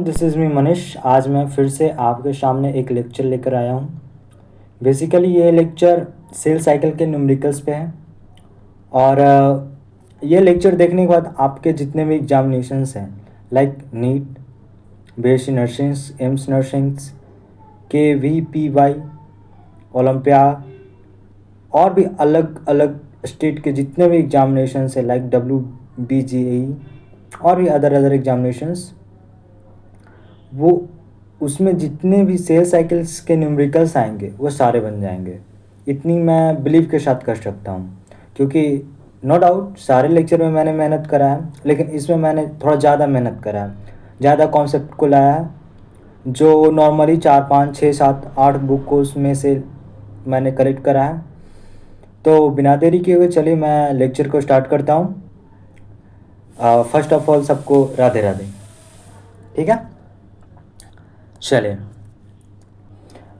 This is me Manish. आज मैं फिर से आपके सामने एक लेक्चर लेकर आया हूँ। बेसिकली ये लेक्चर सेल साइकिल के न्यूमेरिकल्स पे है और ये लेक्चर देखने के बाद आपके जितने भी एग्जामिनेशंस हैं like NEET, BSc nursing, AIIMS nursing, KVPY, olympiad और भी अलग अलग स्टेट के जितने भी एग्जामिनेशंस हैं लाइक WBGE और भी अदर एग्जामिनेशंस, वो उसमें जितने भी सेल साइकिल्स के न्यूमेरिकल्स आएंगे वो सारे बन जाएंगे। इतनी मैं बिलीव के साथ कर सकता हूँ, क्योंकि नो डाउट सारे लेक्चर में मैंने मेहनत करा है, लेकिन इसमें मैंने थोड़ा ज़्यादा मेहनत करा है, ज़्यादा कॉन्सेप्ट को लाया है। जो नॉर्मली 4, 5, 6, 7, 8 बुक को उसमें से मैंने कलेक्ट करा है। तो बिना देरी किए हुए चलिए मैं लेक्चर को स्टार्ट करता हूँ। फर्स्ट ऑफ ऑल सबको राधे राधे। ठीक है, चलिए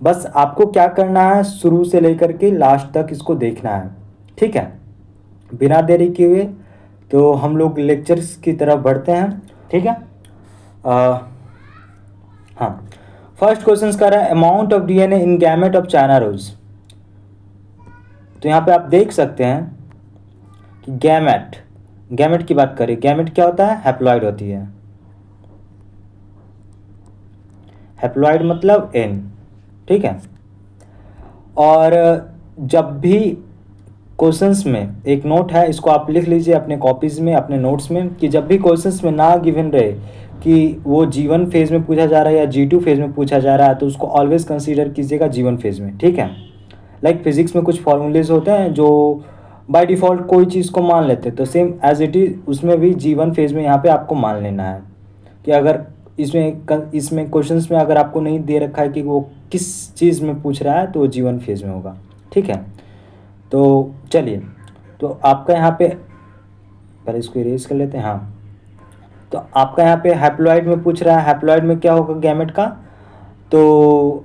बस आपको क्या करना है, शुरू से लेकर के लास्ट तक इसको देखना है। ठीक है, बिना देरी किए हुए तो हम लोग लेक्चर्स की तरफ बढ़ते हैं। ठीक है, हाँ, फर्स्ट क्वेश्चन कर रहा है amount of DNA in gamete of China rose. तो यहाँ पे आप देख सकते हैं कि गैमेट की बात करें। गैमेट क्या होता है? हैप्लॉइड होती है। हैप्लॉइड मतलब N। ठीक है, और जब भी क्वेश्चंस में एक नोट है, इसको आप लिख लीजिए अपने कॉपीज़ में, अपने नोट्स में, कि जब भी क्वेश्चंस में ना गिवन रहे कि वो G1 फेज़ में पूछा जा रहा है या G2 फेज़ में पूछा जा रहा है, तो उसको ऑलवेज कंसीडर कीजिएगा G1 फेज़ में। ठीक है, लाइक फिजिक्स में कुछ फॉर्मूलेज होते हैं जो बाय डिफ़ॉल्ट कोई चीज़ को मान लेते हैं, तो सेम एज इट इज़ उसमें भी G1 फेज़ में यहाँ पे आपको मान लेना है कि अगर इसमें क्वेश्चंस में अगर आपको नहीं दे रखा है कि वो किस चीज़ में पूछ रहा है, तो वो G1 फेज़ में होगा। ठीक है, तो चलिए, तो आपका यहाँ पे पहले इसको इरेज कर लेते हैं। हाँ, तो आपका यहाँ पे हैप्लॉइड में पूछ रहा है। हैप्लॉइड में क्या होगा गैमेट का? तो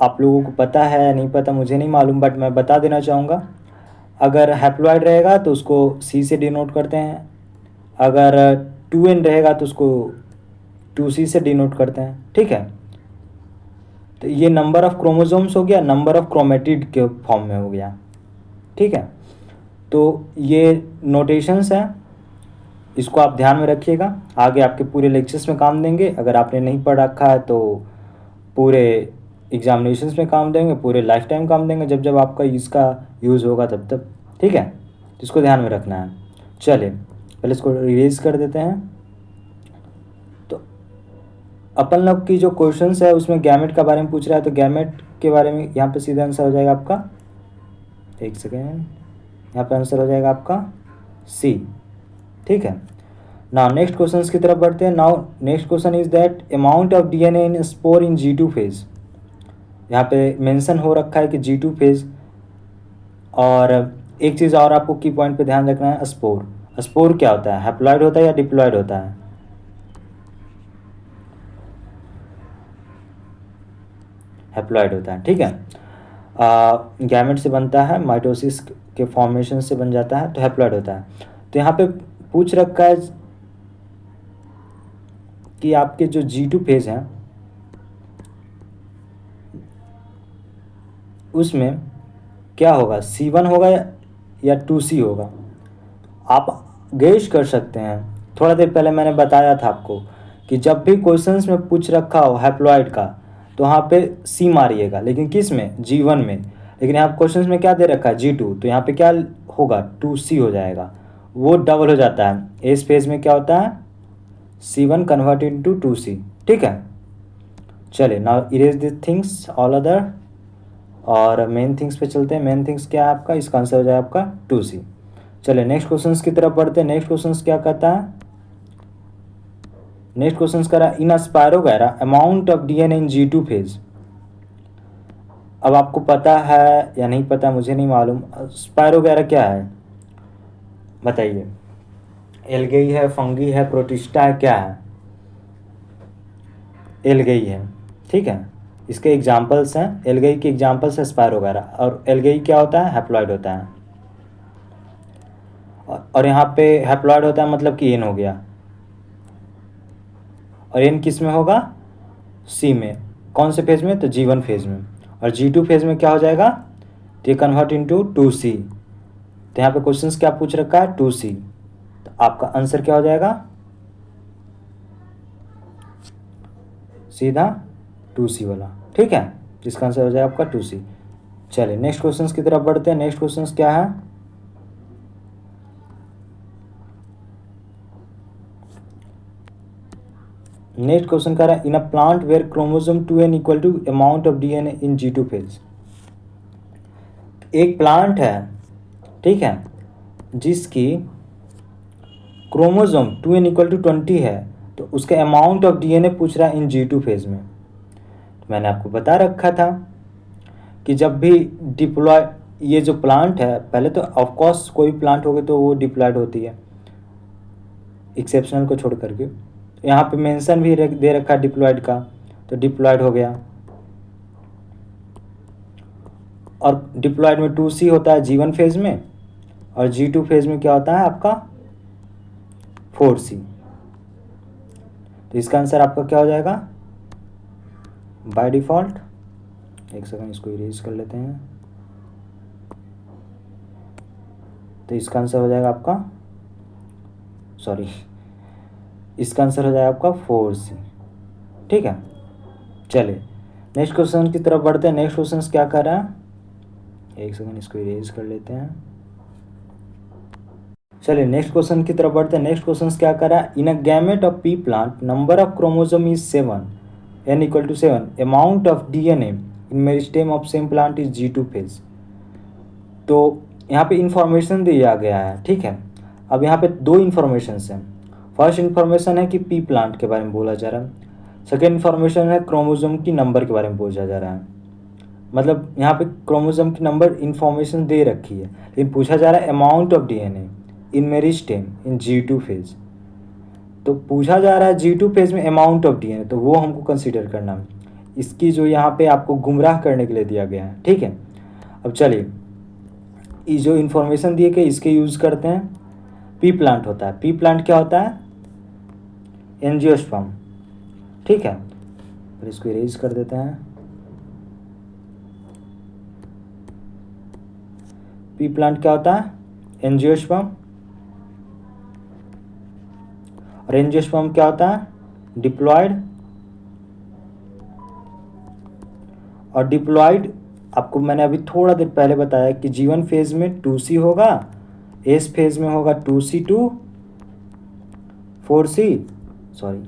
आप लोगों को पता है या नहीं पता मुझे नहीं मालूम, बट मैं बता देना चाहूँगा। अगर हैप्लॉइड रहेगा तो उसको C से डिनोट करते हैं, अगर 2N रहेगा तो उसको 2C से डिनोट करते हैं। ठीक है, तो ये नंबर ऑफ क्रोमोसोम्स हो गया, नंबर ऑफ क्रोमेटिड के फॉर्म में हो गया। ठीक है, तो ये नोटेशंस हैं, इसको आप ध्यान में रखिएगा, आगे आपके पूरे लेक्चर्स में काम देंगे। अगर आपने नहीं पढ़ रखा है तो पूरे एग्जामिनेशंस में काम देंगे, पूरे लाइफ टाइम काम देंगे, जब जब आपका इसका यूज़ होगा तब तब। ठीक है, इसको ध्यान में रखना है। चलिए पहले इसको रिवाइज कर देते हैं। तो अपन लोग की जो क्वेश्चंस है उसमें गैमेट के बारे में पूछ रहा है, तो गैमेट के बारे में यहाँ पे सीधा आंसर हो जाएगा आपका, एक सेकेंड, यहाँ पे आंसर हो जाएगा आपका C। ठीक है, नाउ नेक्स्ट क्वेश्चन की तरफ बढ़ते हैं। Now next question is that amount of DNA in spore in G2 phase. यहाँ पे मेंशन हो रखा है कि G2 फेज। और एक चीज़ और आपको की पॉइंट पे ध्यान रखना है, स्पोर। स्पोर क्या होता है? हैप्लॉइड होता है या डिप्लॉइड होता है? हैप्लॉइड होता है। ठीक है, गैमेट से बनता है, माइटोसिस के फॉर्मेशन से बन जाता है, तो हैप्लॉइड होता है। तो यहाँ पे पूछ रखा है कि आपके जो G2 फेज हैं उसमें क्या होगा, C1 होगा या 2C होगा? आप गेस कर सकते हैं। थोड़ा देर पहले मैंने बताया था आपको कि जब भी क्वेश्चंस में पूछ रखा हो हैप्लॉइड का, तो वहाँ पे C मारिएगा, लेकिन किस में? G1 में। लेकिन यहाँ क्वेश्चंस में क्या दे रखा है? G2, तो यहाँ पे क्या होगा? 2C हो जाएगा, वो डबल हो जाता है। इस फेज में क्या होता है? C1 convert into 2C। ठीक है, चलिए now erase this things all other और मेन थिंग्स पे चलते हैं। मेन थिंग्स क्या है आपका? इसका आंसर हो जाए आपका 2C। चलिए नेक्स्ट क्वेश्चन की तरफ बढ़ते हैं। नेक्स्ट क्वेश्चन क्या कहता है? नेक्स्ट क्वेश्चन कह रहा है in Spirogyra amount of DNA in G2 phase. अब आपको पता है या नहीं पता मुझे नहीं मालूम, स्पायरोगैरा क्या है बताइए? एल्गेई है, फंगी है, प्रोटिस्टा है, क्या है? एल्गेई है। ठीक है, इसके एग्जाम्पल्स हैं, एल्गेई के एग्जाम्पल्स है स्पायरोगैरा। और एल्गेई क्या होता है? हैप्लॉइड होता है। और यहाँ पे हैप्लॉइड होता है मतलब कि एन हो गया। और एन किस में होगा, सी में। कौन से फेज में, तो G1 फेज में। और G2 फेज में क्या हो जाएगा, तो ये कन्वर्ट इनटू 2C। तो यहाँ पे क्वेश्चंस क्या पूछ रखा है, 2C। तो आपका आंसर क्या हो जाएगा, सीधा 2C वाला, ठीक है। जिसका आंसर हो जाएगा आपका 2C। चलिए नेक्स्ट क्वेश्चंस की तरफ बढ़ते हैं। नेक्स्ट क्वेश्चंस क्या है, नेक्स्ट क्वेश्चन कह रहा है in a plant where chromosome 2n equal to amount of DNA in G2 phase. एक प्लांट है, ठीक है, जिसकी क्रोमोसोम 2n इक्वल टू 20 है, तो उसके अमाउंट ऑफ DNA पूछ रहा है इन G2 फेज में। तो मैंने आपको बता रखा था कि जब भी डिप्लॉय, ये जो प्लांट है, पहले तो ऑफकोर्स कोई प्लांट होगी तो वो डिप्लॉयड होती है, एक्सेप्शनल को छोड़ करके। यहाँ पे मेंशन भी दे रखा है डिप्लॉयड का, तो डिप्लॉयड हो गया। और डिप्लॉयड में 2C होता है G1 फेज में, और G2 फेज में क्या होता है आपका 4C। तो इसका आंसर आपका क्या हो जाएगा बाय डिफ़ॉल्ट, एक सेकंड इसको इरेज कर लेते हैं। तो इसका आंसर हो जाएगा आपका, सॉरी, इसका आंसर हो जाएगा आपका 4C, ठीक है। चलिए नेक्स्ट क्वेश्चन की तरफ बढ़ते हैं। नेक्स्ट क्वेश्चन क्या कर रहा है, एक सेकंड इसको इरेज कर लेते हैं। चलिए नेक्स्ट क्वेश्चन की तरफ बढ़ते हैं। नेक्स्ट क्वेश्चन क्या कर रहा है, in a gamete of P plant number of chromosome is 7, n equal to 7, amount of DNA in meristem of same plant is G2 phase. तो यहाँ पे इंफॉर्मेशन दिया गया है, ठीक है। अब यहाँ पे दो इन्फॉर्मेशन हैं। फर्स्ट इन्फॉर्मेशन है कि पी प्लांट के बारे में बोला जा रहा है, सेकेंड इन्फॉर्मेशन है क्रोमोसोम की नंबर के बारे में बोला जा रहा है। मतलब यहाँ पे क्रोमोसोम की नंबर इन्फॉर्मेशन दे रखी है, लेकिन पूछा जा रहा है amount of DNA in meristem in G2 phase. तो पूछा जा रहा है G2 फेज में अमाउंट ऑफ DNA, तो वो हमको कंसीडर करना है। इसकी जो यहाँ पे आपको गुमराह करने के लिए दिया गया है, ठीक है। अब चलिए ये जो इन्फॉर्मेशन दिए गए इसके यूज़ करते हैं। पी प्लांट होता है, पी प्लांट क्या होता है, एंजियोस्पर्म, ठीक है। फिर इसको इरेज कर देते हैं। पी प्लांट क्या होता है, एंजियोस्पर्म। और एंजियोस्पर्म क्या होता है, डिप्लॉयड। और डिप्लॉयड आपको मैंने अभी थोड़ा देर पहले बताया कि G1 फेज में 2C होगा, एस फेज में होगा 2C2 4C, सॉरी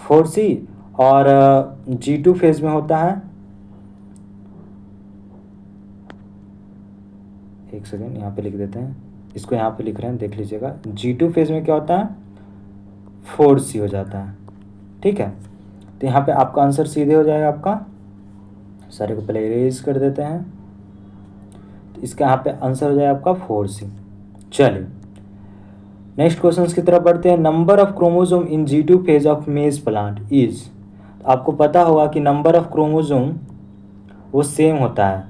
4C, और G2 फेज में होता है, एक सेकेंड यहाँ पे लिख देते हैं, इसको यहाँ पे लिख रहे हैं देख लीजिएगा। G2 फेज में क्या होता है 4C हो जाता है, ठीक है। तो यहाँ पे आपका आंसर सीधे हो जाएगा आपका, सारे को पहले इरेज कर देते हैं। तो इसका यहाँ पे आंसर हो जाएगा आपका 4C। चलिए नेक्स्ट क्वेश्चन की तरफ बढ़ते हैं। Number of chromosome in G2 phase of मेज प्लांट इज। तो आपको पता होगा कि नंबर ऑफ क्रोमोसोम वो सेम होता है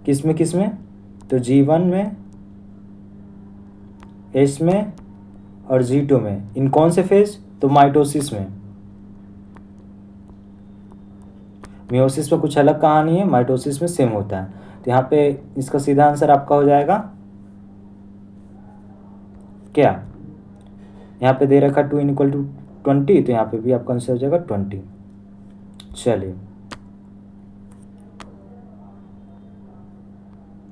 किस में, तो G1 में, S में और G2 में। इन कौन से फेज, तो माइटोसिस में। मियोसिस में कुछ अलग कहानी है, माइटोसिस में सेम होता है। तो यहाँ पे इसका सीधा आंसर आपका हो जाएगा क्या, यहाँ पे दे रखा 2 इक्वल टू 20, तो यहाँ पे भी आपका आंसर हो जाएगा 20। चलिए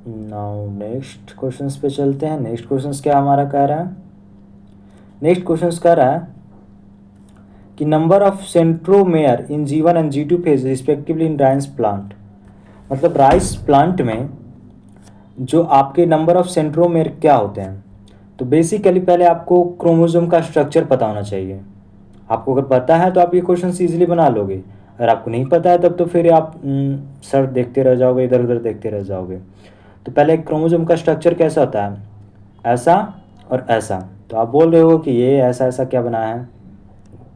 नाउ नेक्स्ट क्वेश्चंस पे चलते हैं। नेक्स्ट क्वेश्चंस क्या हमारा कह रहा है, नेक्स्ट क्वेश्चंस कह रहा है कि number of centromere in G1 and G2 phase respectively in rice plant. मतलब राइस प्लांट में जो आपके नंबर ऑफ सेंट्रोमेयर क्या होते हैं। तो बेसिकली पहले आपको क्रोमोसोम का स्ट्रक्चर पता होना चाहिए। आपको अगर पता है तो आप ये क्वेश्चन ईजिली बना लोगे, अगर आपको नहीं पता है तब तो फिर आप सर देखते रह जाओगे, इधर उधर देखते रह जाओगे। तो पहले क्रोमोसोम का स्ट्रक्चर कैसा होता है, ऐसा और ऐसा। तो आप बोल रहे हो कि ये ऐसा ऐसा क्या बनाया है,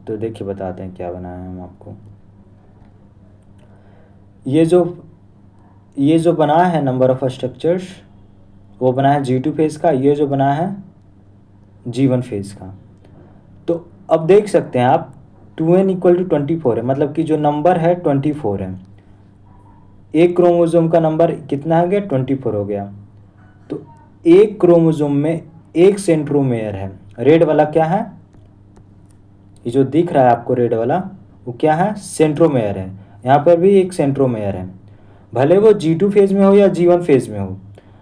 तो देखिए बताते हैं क्या बनाया है हम आपको। ये जो बना है नंबर ऑफ स्ट्रक्चर्स वो बना है G2 फेज का। ये जो बना है G1 फेज का। तो अब देख सकते हैं आप 2n इक्वल टू 24 है, मतलब कि जो नंबर है 24 है। एक क्रोमोसोम का नंबर कितना हो गया? 24 हो गया। तो एक क्रोमोसोम में एक सेंट्रोमेयर है। रेड वाला क्या है? ये जो दिख रहा है आपको रेड वाला, वो क्या है? सेंट्रोमेयर है। यहाँ पर भी एक सेंट्रोमेयर है। भले वो G2 फेज में हो या G1 फेज में हो,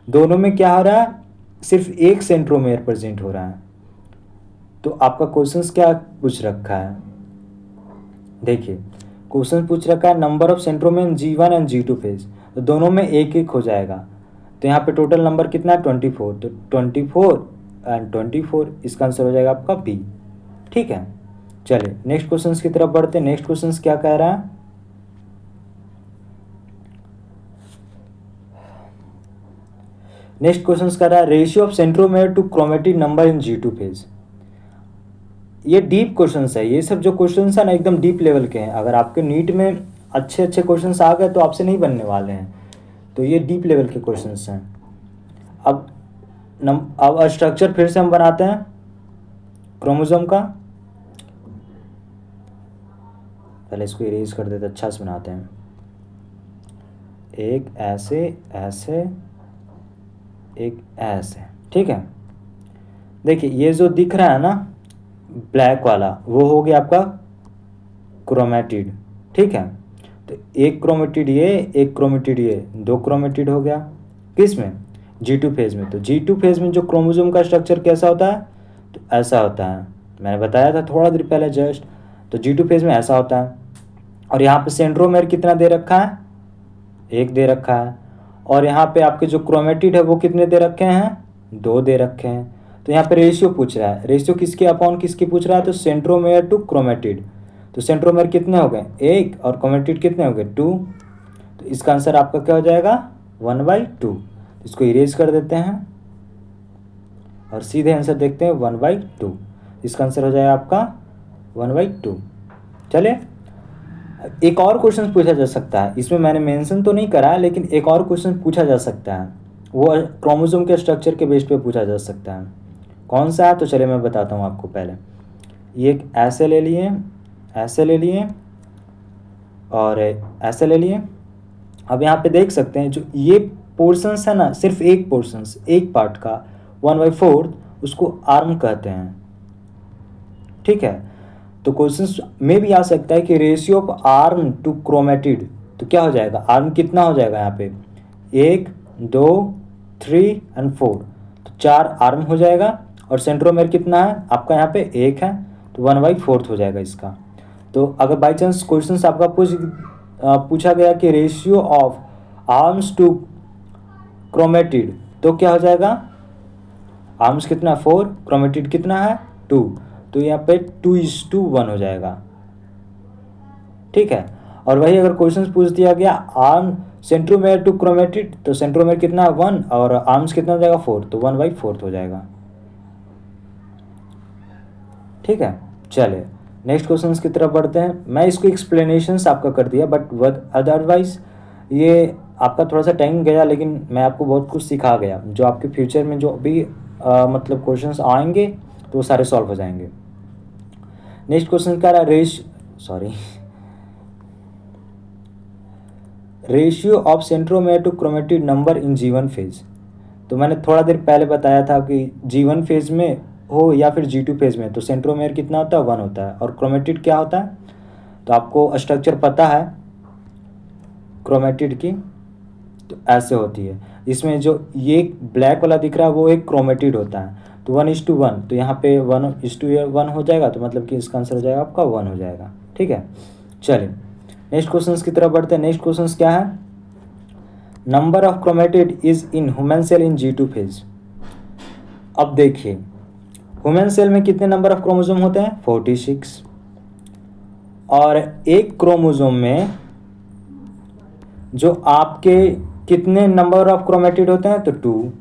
दोनों में क्या हो रहा है? सिर्फ एक सेंट्रोमेयर प्रेजेंट हो रहा है। तो आपका क्वेश्चन क्या पूछ रखा है? देखिए, क्वेश्चन पूछ रखा है number of centromere in G1 and G2 phase. तो दोनों में एक एक हो जाएगा। तो यहाँ पे टोटल नंबर कितना है? 24। तो 24 एंड 24, इसका आंसर हो जाएगा आपका बी। ठीक है, चलिए नेक्स्ट क्वेश्चन की तरफ बढ़ते हैं। नेक्स्ट क्वेश्चन क्या कह रहा है? नेक्स्ट क्वेश्चन कह रहा है ratio of centromere to chromatid number in G2 phase. ये डीप क्वेश्चंस है। ये सब जो क्वेश्चंस है ना, एकदम डीप लेवल के हैं। अगर आपके नीट में अच्छे अच्छे क्वेश्चंस आ गए तो आपसे नहीं बनने वाले हैं। तो ये डीप लेवल के क्वेश्चंस हैं। अब स्ट्रक्चर फिर से हम बनाते हैं क्रोमोसोम का। पहले इसको इरेज कर देते, अच्छा से बनाते हैं। एक ऐसे ऐसे, एक ऐसे, ठीक है। देखिए ये जो दिख रहा है ना ब्लैक वाला, वो हो गया आपका क्रोमेटिड, ठीक है। तो एक क्रोमेटिड ये, एक क्रोमेटिड ये, दो क्रोमेटिड हो गया। किस में? G2 फेज में। तो G2 फेज में जो क्रोमोसोम का स्ट्रक्चर कैसा होता है? तो ऐसा होता है, मैंने बताया था थोड़ा देर पहले जस्ट। तो G2 फेज में ऐसा होता है। और यहाँ पे सेंट्रोमेयर कितना दे रखा है? एक दे रखा है। और यहाँ पे आपके जो क्रोमेटिड है वो कितने दे रखे हैं? दो दे रखे हैं। तो यहाँ पे रेशियो पूछ रहा है। रेशियो किसके अपॉन किसकी पूछ रहा है? तो सेंट्रोमेयर टू क्रोमेटिड। तो सेंट्रोमेयर कितने हो गए? एक। और क्रोमेटिड कितने हो गए? 2। तो इसका आंसर आपका क्या हो जाएगा? 1/2। इसको इरेज कर देते हैं और सीधे आंसर देखते हैं 1/2। इसका आंसर हो जाएगा आपका 1/2। चलिए एक और क्वेश्चन पूछा जा सकता है। इसमें मैंने मेंशन तो नहीं करा, लेकिन एक और क्वेश्चन पूछा जा सकता है। वो क्रोमोसोम के स्ट्रक्चर के बेस पे पूछा जा सकता है। कौन सा है? तो चलिए मैं बताता हूँ आपको। पहले ये एक ऐसे ले लिए, ऐसे ले लिए और ऐसे ले लिए। अब यहाँ पे देख सकते हैं जो ये पोर्शंस है ना, सिर्फ एक पोर्शंस, एक पार्ट का 1/4, उसको आर्म कहते हैं, ठीक है। तो क्वेश्चन में भी आ सकता है कि ratio of arm to chromatid, तो क्या हो जाएगा? आर्म कितना हो जाएगा यहाँ पे? 1 2 3 एंड 4। तो 4 आर्म हो जाएगा। और सेंट्रोमेयर कितना है आपका? यहाँ पे 1 है, तो 1/4 हो जाएगा इसका। तो अगर बाई चांस क्वेश्चन आपका पूछा गया कि ratio of arms to chromatid, तो क्या हो जाएगा? आर्म्स कितना? 4, क्रोमेटिड कितना है? 2। तो यहाँ पे 2:1 हो जाएगा, ठीक है। और वही अगर क्वेश्चन पूछ दिया गया आर्म सेंट्रोमेयर टू क्रोमेटिड, तो सेंट्रोमेयर कितना है? 1 और आर्म्स कितना हो जाएगा? 4। तो 1/4 हो जाएगा, ठीक है। चलिए नेक्स्ट क्वेश्चन की तरफ बढ़ते हैं। मैं इसको एक्सप्लेनेशंस आपका कर दिया, बट अदरवाइज ये आपका थोड़ा सा टाइम गया, लेकिन मैं आपको बहुत कुछ सिखा गया जो आपके फ्यूचर में जो भी मतलब क्वेश्चंस आएंगे तो वो सारे सॉल्व हो जाएंगे। नेक्स्ट क्वेश्चन क्या रहा? Ratio of centromere to chromatid number in G1 phase. तो मैंने थोड़ा देर पहले बताया था कि G1 फेज में हो या फिर G2 फेज में, तो सेंट्रोमेयर कितना होता है? 1 होता है। और क्रोमेटिड क्या होता है? तो आपको स्ट्रक्चर पता है क्रोमेटिड की, तो ऐसे होती है। इसमें जो ये ब्लैक वाला दिख रहा है वो एक क्रोमेटिड होता है। तो 1:1, तो यहाँ पे 1:1 हो जाएगा। तो मतलब कि इसका आंसर हो जाएगा आपका 1 हो जाएगा, ठीक है। चलिए नेक्स्ट क्वेश्चन की तरफ बढ़ते हैं। नेक्स्ट क्वेश्चन क्या है? Number of chromatids in human cell in G2 phase. अब देखिए ह्यूमन सेल में कितने नंबर ऑफ क्रोमोसोम होते हैं? 46। और एक क्रोमोसोम में जो आपके कितने नंबर ऑफ क्रोमेटिड होते हैं? तो 2,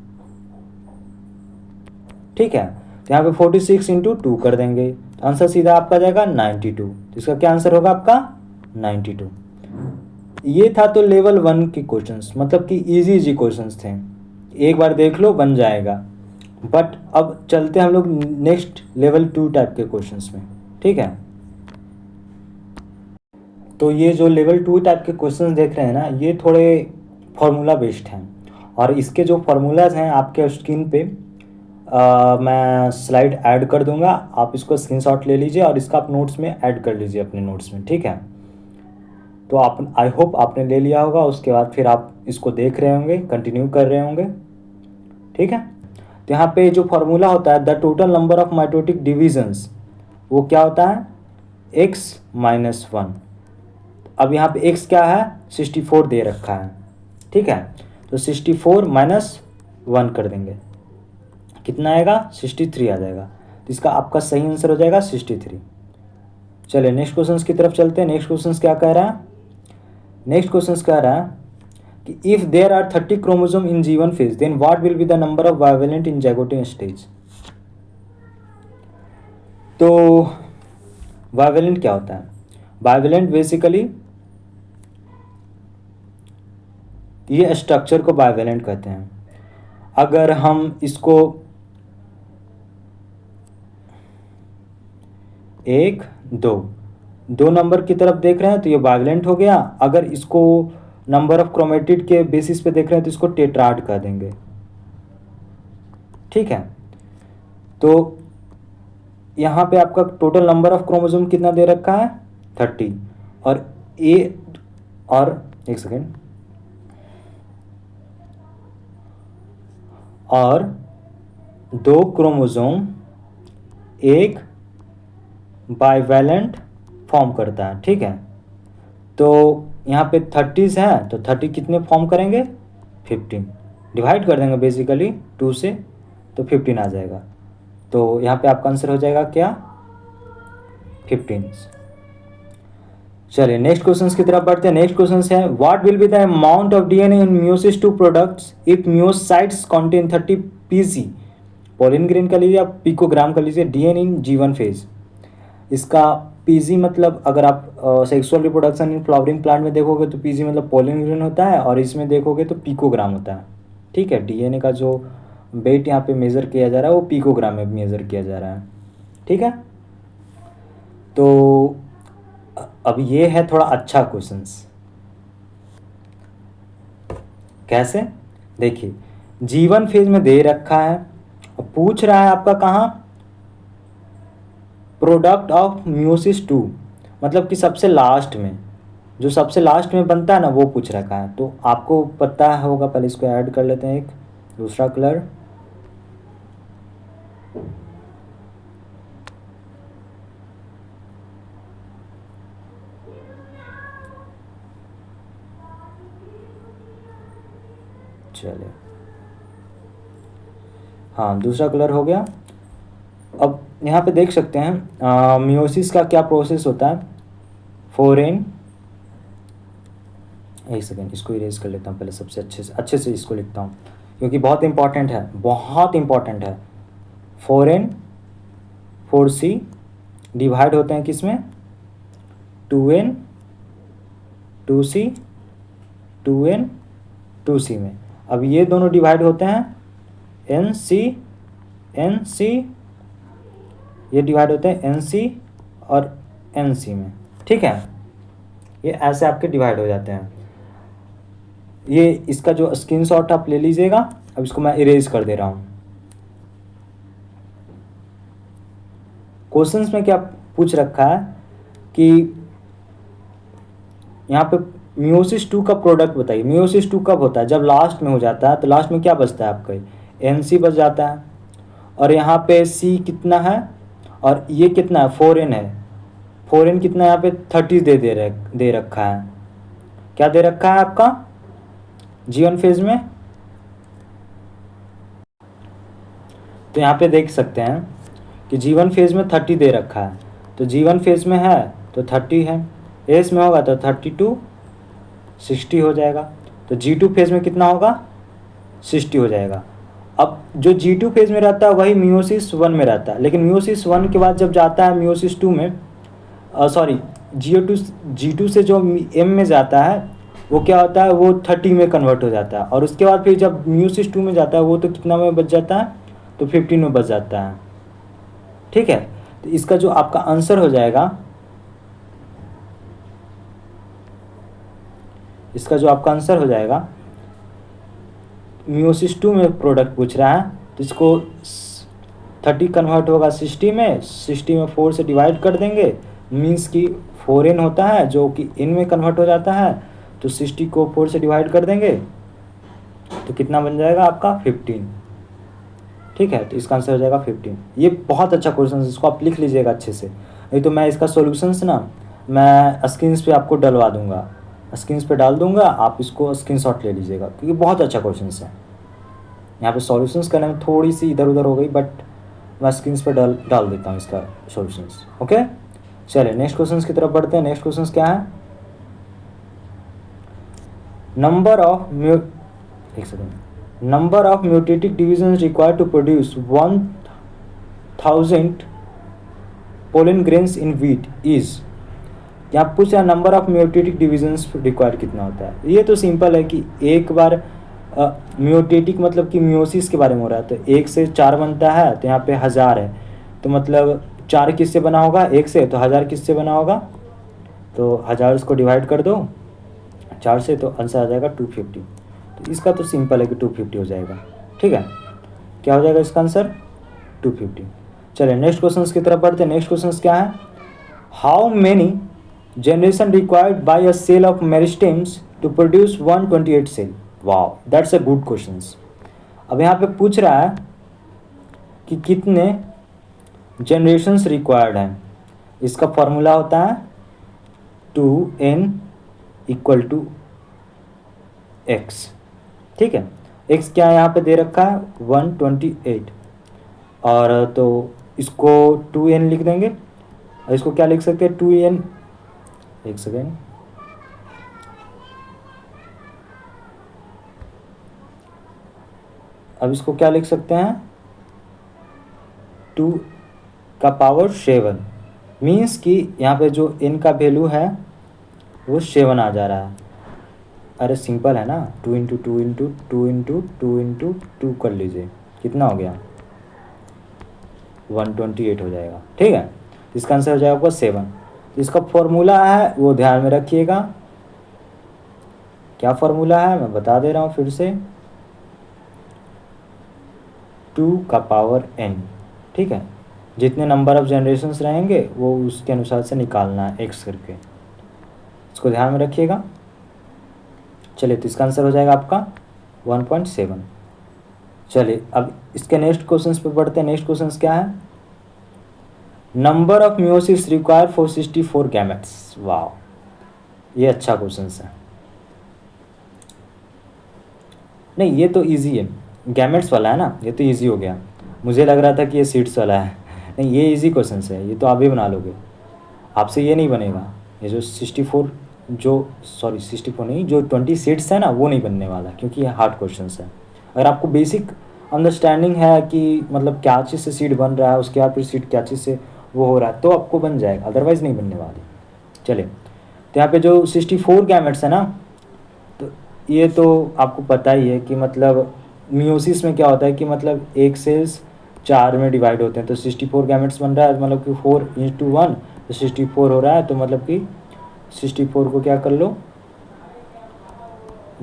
ठीक है। तो यहाँ पे 46 × 2 कर देंगे, तो आंसर सीधा आपका जाएगा 92। तो इसका क्या आंसर होगा आपका? 92। ये था तो लेवल 1 के क्वेश्चंस, मतलब कि इजी क्वेश्चंस थे। एक बार देख लो बन जाएगा। बट अब चलते हैं हम लोग नेक्स्ट लेवल 2 टाइप के क्वेश्चंस में, ठीक है। तो ये जो लेवल 2 टाइप के क्वेश्चंस देख रहे हैं ना, ये थोड़े फार्मूला बेस्ड हैं, और इसके जो फार्मूलाज हैं आपके स्क्रीन पे मैं स्लाइड ऐड कर दूंगा, आप इसको स्क्रीनशॉट ले लीजिए और इसका आप नोट्स में ऐड कर लीजिए अपने नोट्स में, ठीक है। तो आप, आई होप आपने ले लिया होगा, उसके बाद फिर आप इसको देख रहे होंगे, कंटिन्यू कर रहे होंगे, ठीक है। तो यहाँ पे जो फार्मूला होता है, the total number of mitotic divisions, वो क्या होता है, x-1। अब यहाँ पे x क्या है, 64 दे रखा है, ठीक है। तो 64 - 1 कर देंगे, कितना आएगा, 63 आ जाएगा। तो इसका आपका सही आंसर हो जाएगा 63। चलिए नेक्स्ट क्वेश्चन की तरफ चलते हैं। नेक्स्ट क्वेश्चन क्या कह रहा है, नेक्स्ट क्वेश्चन कह रहा है कि if there are 30 chromosome in G1 phase then what will be the number of bivalent in zygotic stage. तो बाइवेलेंट क्या होता है, बाइवेलेंट बेसिकली ये स्ट्रक्चर को बाइवेलेंट कहते हैं। अगर हम इसको 1, 2 नंबर की तरफ देख रहे हैं तो ये बाइवेलेंट हो गया। अगर इसको नंबर ऑफ क्रोमेटिड के बेसिस पे देख रहे हैं तो इसको टेट्राड कह देंगे, ठीक है। तो यहाँ पे आपका टोटल नंबर ऑफ क्रोमोसोम कितना दे रखा है, 30, और एक सेकेंड, और 2 क्रोमोसोम एक बाइवेलेंट फॉर्म करता है, ठीक है। तो यहाँ पे 30s हैं तो 30 कितने फॉर्म करेंगे, 15, डिवाइड कर देंगे बेसिकली 2 से, तो 15 आ जाएगा। तो यहाँ पे आपका आंसर हो जाएगा क्या, 15। चलिए नेक्स्ट क्वेश्चन की तरफ बढ़ते हैं। नेक्स्ट क्वेश्चन है, what will be the amount of DNA in meiosis 2 products if meiocytes contain 30 pc, pollen grain का लीजिए आप, पिकोग्राम का लीजिए, डीएनए इन G1 फेज। इसका पीजी मतलब अगर आप sexual reproduction in flowering plant में देखोगे तो पीजी मतलब पॉलिन ग्रेन होता है, और इसमें देखोगे तो पिकोग्राम होता है, ठीक है। डीएनए का जो वेट यहाँ पे मेज़र किया जा रहा है वो पिकोग्राम में मेज़र किया जा रहा है, ठीक है। तो अब ये है थोड़ा अच्छा क्वेश्चंस, कैसे, देखिए G1 फेज में दे रखा है, अब पूछ रहा है आपका कहाँ, प्रोडक्ट ऑफ मियोसिस 2, मतलब कि सबसे लास्ट में, जो सबसे लास्ट में बनता है ना वो पूछ रखा है। तो आपको पता होगा, पहले इसको ऐड कर लेते हैं एक दूसरा कलर, चलिए हाँ दूसरा कलर हो गया। अब यहाँ पे देख सकते हैं मियोसिस का क्या प्रोसेस होता है, फोरेन, एक सेकेंड इसको इरेज कर लेता हूँ पहले, सबसे अच्छे से इसको लिखता हूँ क्योंकि बहुत इंपॉर्टेंट है, बहुत इंपॉर्टेंट है। फोरेन 4C डिवाइड होते हैं किस में, 2N 2C 2N 2C में। अब ये दोनों डिवाइड होते हैं NC NC, ये डिवाइड होते हैं NC और NC में, ठीक है। ये ऐसे आपके डिवाइड हो जाते हैं। ये इसका जो स्क्रीनशॉट आप ले लीजिएगा। अब इसको मैं इरेज कर दे रहा हूँ। क्वेश्चंस में क्या पूछ रखा है कि यहाँ पे मियोसिस 2 का प्रोडक्ट बताइए। मियोसिस 2 कब होता है, जब लास्ट में हो जाता है। तो लास्ट में क्या बचता है आपका, NC बच जाता है, और यहाँ पे C कितना है और ये कितना है, 4N है। 4N कितना यहाँ पे 30 दे रखा है। क्या दे रखा है आपका G1 फेज में, तो यहाँ पे देख सकते हैं कि G1 फेज में 30 दे रखा है। तो G1 फेज में है तो 30 है, एस में होगा तो 32 60 हो जाएगा। तो G2 फेज में कितना होगा, 60 हो जाएगा। अब जो G2 फेज में रहता है वही मियोसिस 1 में रहता है, लेकिन मियोसिस 1 के बाद जब जाता है मियोसिस 2 में, सॉरी G2 से जो M में जाता है वो क्या होता है, वो 30 में कन्वर्ट हो जाता है। और उसके बाद फिर जब मियोसिस 2 में जाता है वो तो कितना में बच जाता है, तो 15 में बच जाता है। ठीक है, तो इसका जो आपका आंसर हो जाएगा, इसका जो आपका आंसर हो जाएगा, मियोसिस 2 में प्रोडक्ट पूछ रहा है, तो इसको 30 कन्वर्ट होगा 60 में, 60 में 4 से डिवाइड कर देंगे, मीन्स कि 4n होता है जो कि n में कन्वर्ट हो जाता है, तो 60 को 4 से डिवाइड कर देंगे तो कितना बन जाएगा आपका 15। ठीक है, तो इसका आंसर हो जाएगा 15। ये बहुत अच्छा क्वेश्चन है, इसको आप लिख लीजिएगा अच्छे से, नहीं तो मैं इसका सॉल्यूशंस ना मैं स्क्रीन पे आपको डलवा दूंगा, स्क्रीन पे डाल दूंगा, आप इसको स्क्रीनशॉट ले लीजिएगा क्योंकि बहुत अच्छा क्वेश्चन है। यहाँ पे सॉल्यूशंस करने में थोड़ी सी इधर उधर हो गई, बट मैं स्क्रीन पे डाल देता हूँ इसका सॉल्यूशंस। ओके, चलिए नेक्स्ट क्वेश्चन की तरफ बढ़ते हैं। नेक्स्ट क्वेश्चन क्या है, number of mitotic divisions required to produce 1000 pollen grains in wheat is. यहाँ पूछ रहा number of mitotic divisions required कितना होता है। ये तो सिंपल है कि एक बार म्यूटेटिक मतलब कि म्यूसिस के बारे में हो रहा है, तो 1 से 4 बनता है, तो यहाँ पे 1000 है, तो मतलब 4 किससे बना होगा 1 से, तो 1000 किससे बना होगा, तो 1000 इसको डिवाइड कर दो 4 से, तो आंसर आ जाएगा 250। तो इसका तो सिंपल है कि 250 हो जाएगा। ठीक है, क्या हो जाएगा इसका आंसर 250। चलिए नेक्स्ट क्वेश्चन की तरफ बढ़ते हैं। नेक्स्ट क्वेश्चन क्या है, how many generation required by a cell of meristems to produce 128 cell. Wow, that's a good question. अब यहाँ पे पूछ रहा है कि कितने जनरेशन्स रिक्वायर्ड हैं। इसका फॉर्मूला होता है 2n = x। ठीक है, x क्या यहाँ पे दे रखा है 128, और तो इसको 2n लिख देंगे, और इसको क्या लिख सकते हैं 2n, एक सेकेंड, अब इसको क्या लिख सकते हैं 2 का पावर 7, मीन्स कि यहाँ पे जो n का वैल्यू है वो 7 आ जा रहा है। अरे सिंपल है ना, 2 × 2 × 2 × 2 × 2 कर लीजिए, कितना हो गया 128 हो जाएगा। ठीक है, इसका आंसर हो जाएगा आपका 7। तो इसका फॉर्मूला है वो ध्यान में रखिएगा, क्या फॉर्मूला है मैं बता दे रहा हूँ फिर से, 2 का पावर n। ठीक है, जितने नंबर ऑफ जनरेशन्स रहेंगे वो उसके अनुसार से निकालना है x करके, इसको ध्यान में रखिएगा। चलिए, तो इसका आंसर हो जाएगा आपका 1.7। चलिए अब इसके नेक्स्ट क्वेश्चन पे बढ़ते हैं। नेक्स्ट क्वेश्चन क्या है, number of meiosis require for 64 gametes. वाह, ये अच्छा क्वेश्चन है। नहीं, ये तो इजी है, गैमेट्स वाला है ना, ये तो इजी हो गया। मुझे लग रहा था कि ये सीड्स वाला है। नहीं, ये इजी क्वेश्चन है, ये तो आप भी बना लोगे, आपसे ये नहीं बनेगा। ये जो 64 नहीं, जो 20 सीड्स है ना वो नहीं बनने वाला, क्योंकि ये हार्ड क्वेश्चन है। अगर आपको बेसिक अंडरस्टैंडिंग है कि मतलब क्या चीज़ से सीड बन रहा है, उसके बाद फिर सीड क्या चीज़ से वो हो रहा है, तो आपको बन जाएगा, अदरवाइज़ नहीं बनने वाली। चलिए, तो यहाँ पे जो 64 गैमेट्स है ना, तो ये तो आपको पता ही है कि मतलब मियोसिस में क्या होता है कि मतलब 1 सेल्स 4 में डिवाइड होते हैं, तो 64 गैमेट्स बन रहा है, मतलब कि 4 × 1 तो 64 हो रहा है, तो मतलब कि 64 को क्या कर लो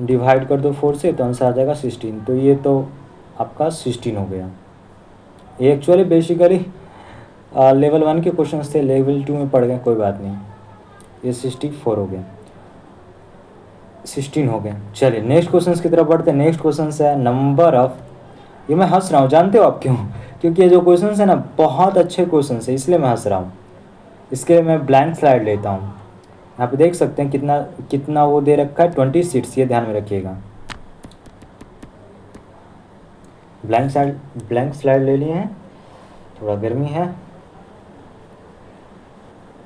डिवाइड कर दो 4 से, तो आंसर आ जाएगा 16। तो ये तो आपका 16 हो गया। ये एक्चुअली बेसिकली लेवल 1 के क्वेश्चन थे, लेवल 2 में पढ़ गए, कोई बात नहीं। ये 64 हो गया, 16 हो गया। चलिए नेक्स्ट क्वेश्चन की तरफ बढ़ते हैं। नेक्स्ट क्वेश्चन है नंबर ऑफ, ये मैं हंस रहा हूँ, जानते हो आप क्यों? क्योंकि ये जो क्वेश्चन है ना बहुत अच्छे क्वेश्चन है, इसलिए मैं हंस रहा हूँ। इसके मैं ब्लैंक स्लाइड लेता हूँ। यहाँ पे देख सकते हैं कितना कितना वो दे रखा है 20 सीट्स, ये ध्यान में रखिएगा। ब्लैंक स्लाइड ले लिए हैं, थोड़ा गर्मी है।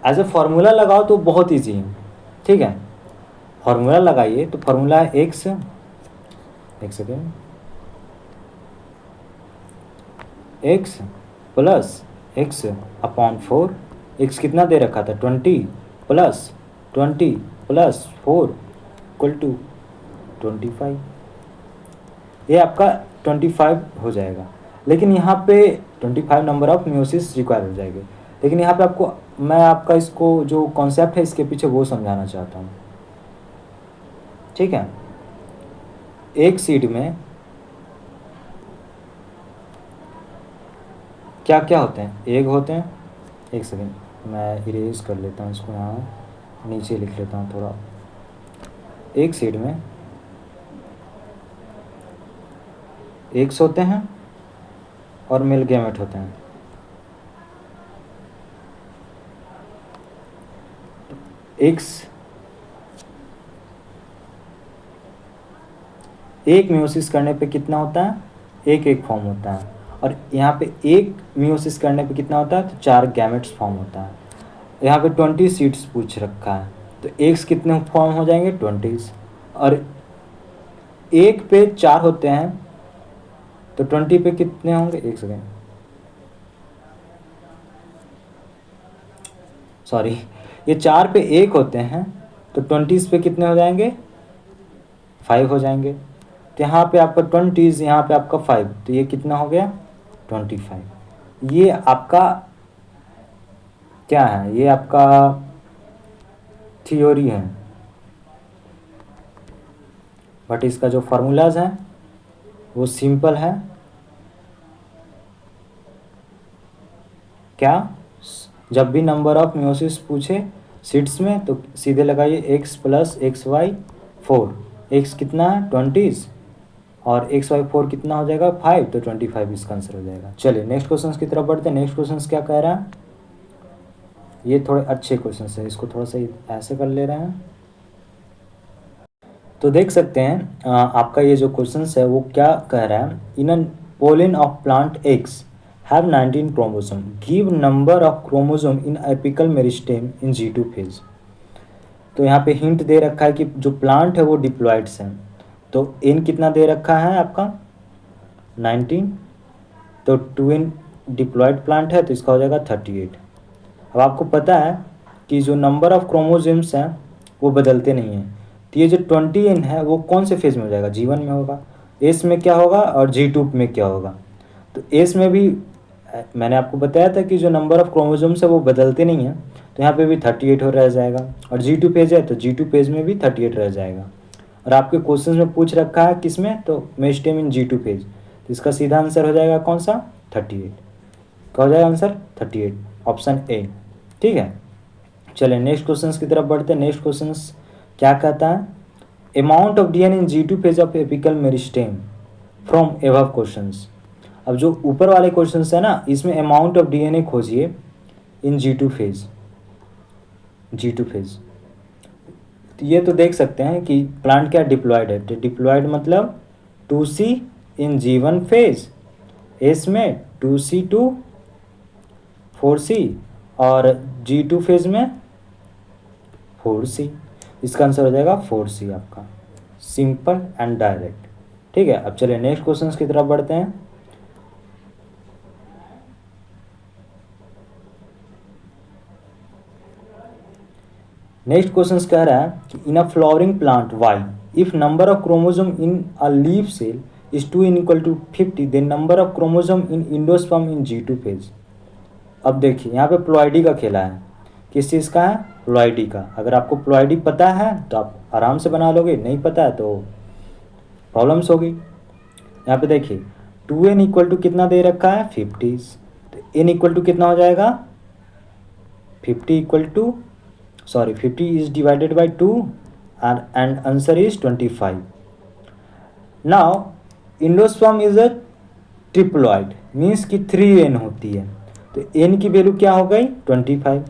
एज ए फॉर्मूला लगाओ तो बहुत ईजी है। ठीक है, फॉर्मूला लगाइए, तो फॉर्मूला है एक्स, एक second, x plus x upon 4। X कितना दे रखा था 20 प्लस 20 प्लस 4 = 25। ये आपका 25 हो जाएगा। लेकिन यहाँ पे 25 नंबर ऑफ मियोसिस रिक्वायर हो जाएंगे। लेकिन यहाँ पे आपको मैं आपका इसको जो कॉन्सेप्ट है इसके पीछे वो समझाना चाहता हूँ, ठीक है। एक सीड में क्या क्या होते हैं, एग होते हैं। एक सेकेंड मैं इरेज कर लेता हूँ इसको, यहाँ नीचे लिख लेता हूँ थोड़ा। एक सीड में एग्स होते हैं और मेल गैमेट होते हैं। एग्स एक मियोसिस करने पे कितना होता है, एक एक फॉर्म होता है। और यहाँ पे एक मियोसिस करने पे कितना होता है, तो 4 गैमेट्स फॉर्म होता है। यहाँ पे 20 सीड्स पूछ रखा है, तो एग्स कितने फॉर्म हो जाएंगे, 20। और एक पे 4 होते हैं, तो 20 पे कितने होंगे, एक सेकेंड सॉरी, ये 4 पे एक होते हैं, तो 20 पे कितने हो जाएंगे, 5 हो जाएंगे। तो यहाँ पे आपका 20, यहाँ पे आपका 5, तो ये कितना हो गया, 25। ये आपका क्या है, ये आपका थियोरी है, बट इसका जो फार्मूलाज है वो सिंपल है। क्या, जब भी नंबर ऑफ मियोसिस पूछे सीट्स में तो सीधे लगाइए x plus x y 4। X कितना है, 20, और एक्स वाई 4 कितना हो जाएगा, 5, तो 25 इसका आंसर हो जाएगा। चलिए नेक्स्ट क्वेश्चन की तरफ बढ़ते हैं। नेक्स्ट क्वेश्चन क्या कह रहा है, ये थोड़े अच्छे क्वेश्चन है, इसको थोड़ा सा ऐसे कर ले रहे हैं। तो देख सकते हैं आपका ये जो क्वेश्चन है वो क्या कह रहा है, in a pollen of plant x have 19 chromosome, give number of chromosome in apical meristem in G2 phase. तो यहाँ पे हिंट दे रखा है कि जो प्लांट है वो डिप्लॉइड्स हैं, तो इन कितना दे रखा है आपका 19, तो 2n डिप्लॉयड प्लांट है तो इसका हो जाएगा 38। अब आपको पता है कि जो नंबर ऑफ क्रोमोसोम्स हैं वो बदलते नहीं हैं, तो ये जो 20n है वो कौन से फेज में हो जाएगा, G1 में होगा, एस में क्या होगा और G2 में क्या होगा। तो एस में भी मैंने आपको बताया था कि जो नंबर ऑफ क्रोमोसोम्स है वो बदलते नहीं हैं, तो यहाँ पे भी 38 हो रह जाएगा। और G2 पेज है तो G2 पेज में भी 38 रह जाएगा। और आपके क्वेश्चन में पूछ रखा है किस में, तो मेरिस्टेम इन G2 पेज, तो इसका सीधा आंसर हो जाएगा कौन सा, 38। क्या हो जाएगा आंसर, 38, ऑप्शन ए, ठीक है। चलिए नेक्स्ट क्वेश्चन की तरफ बढ़ते हैं। नेक्स्ट क्वेश्चन क्या कहता है, amount of DNA in G2 phase of apical meristem from above questions. अब जो ऊपर वाले क्वेश्चंस है ना, इसमें अमाउंट ऑफ डीएनए खोजिए in G2 phase, G2 phase. तो ये तो देख सकते हैं कि प्लांट क्या डिप्लॉयड है, तो डिप्लॉयड मतलब 2C इन G1 फेज, एस में 2C2 4C, और G2 फेज में 4C। इसका आंसर हो जाएगा 4C आपका, सिंपल एंड डायरेक्ट, ठीक है। अब चलिए नेक्स्ट क्वेश्चन की तरफ बढ़ते हैं। नेक्स्ट क्वेश्चन कह रहा है कि in a flowering plant Y if number of chromosome in a leaf cell is 2 equal to 50 then number of chromosome in endosperm in G2 phase. अब देखिए यहाँ पे प्लॉइडी का खेला है, किस चीज़ का है, प्लॉइडी का। अगर आपको प्लॉइडी पता है तो आप आराम से बना लोगे, नहीं पता है तो प्रॉब्लम्स होगी। यहाँ पे देखिए 2n इक्वल टू कितना दे रखा है, 50, तो n इक्वल टू कितना हो जाएगा, 50 equal to 50 is divided by 2 and answer is 25. Now endosperm is a triploid means कि 3n होती है, तो n की वैल्यू क्या हो गई, 25,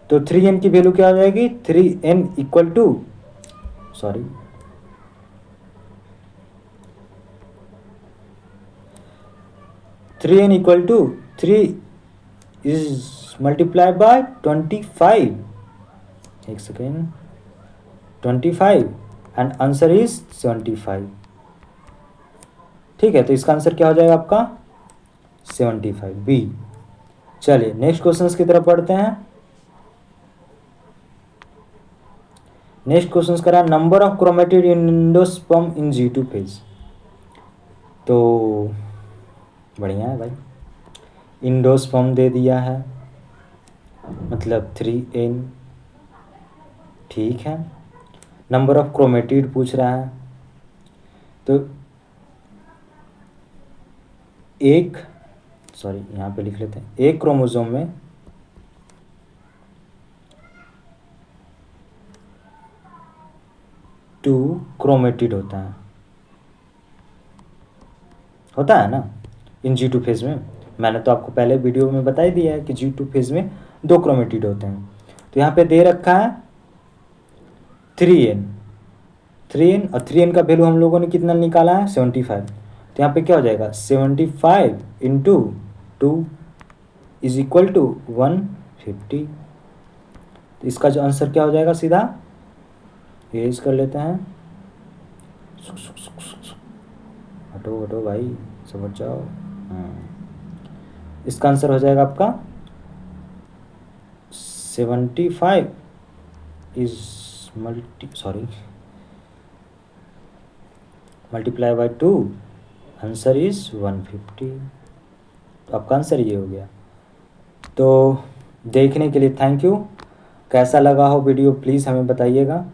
तो 3n की वैल्यू क्या हो जाएगी, 3n equal to 3n equal to 3 is multiply by 25, एक सेकेंड 25 एंड आंसर इज 75, ठीक है। तो इसका आंसर क्या हो जाएगा आपका 75 बी। चलिए नेक्स्ट क्वेश्चन की तरफ बढ़ते हैं। नेक्स्ट क्वेश्चन करा number of chromatid in endosperm in G2 phase. तो बढ़िया है भाई। इंडोस्पर्म दे दिया है, मतलब 3n, ठीक है। नंबर ऑफ क्रोमेटिड पूछ रहा है, तो एक, सॉरी यहाँ पे लिख लेते हैं, एक क्रोमोसोम में 2 क्रोमेटिड होता है ना इन G2 फेज में। मैंने तो आपको पहले वीडियो में बता ही दिया है कि G2 फेज में 2 क्रोमेटिड होते हैं। तो यहाँ पे दे रखा है 3n, 3n, और 3n का वैल्यू हम लोगों ने कितना निकाला है 75। तो यहाँ पे क्या हो जाएगा 75 इंटू 2 इज इक्वल टू 150। तो इसका जो आंसर क्या हो जाएगा, सीधा इरेज कर लेते हैं। हटो हटो भाई, समझ जाओ। इसका आंसर हो जाएगा आपका 75 is multiply by 2, answer is 150। तो आपका आंसर ये हो गया। तो देखने के लिए थैंक यू। कैसा लगा हो वीडियो प्लीज़ हमें बताइएगा,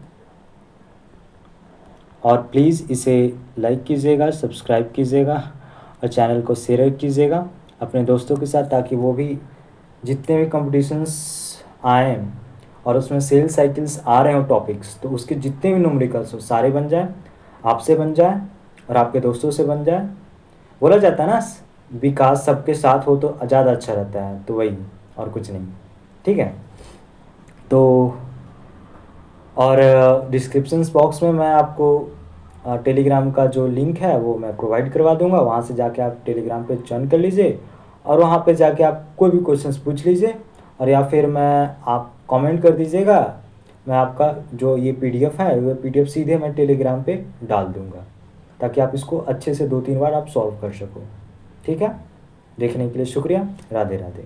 और प्लीज़ इसे लाइक कीजिएगा, सब्सक्राइब कीजिएगा, और चैनल को शेयर कीजिएगा अपने दोस्तों के साथ, ताकि वो भी जितने भी कंपटीशंस आए और उसमें सेल्स साइकिल्स आ रहे हो टॉपिक्स, तो उसके जितने भी न्यूमेरिकल्स हो सारे बन जाए, आपसे बन जाए और आपके दोस्तों से बन जाए। बोला जाता है ना, विकास सबके साथ हो तो ज़्यादा अच्छा रहता है, तो वही और कुछ नहीं, ठीक है। तो और डिस्क्रिप्शंस बॉक्स में मैं आपको टेलीग्राम का जो लिंक है वो मैं प्रोवाइड करवा दूंगा, वहाँ से जाके आप टेलीग्राम पे ज्वाइन कर लीजिए, और वहाँ पे जाके आप कोई भी क्वेश्चंस पूछ लीजिए, और या फिर आप कमेंट कर दीजिएगा। मैं आपका जो ये PDF है वो PDF सीधे मैं टेलीग्राम पे डाल दूँगा, ताकि आप इसको अच्छे से 2-3 बार आप सॉल्व कर सको, ठीक है। देखने के लिए शुक्रिया। राधे राधे।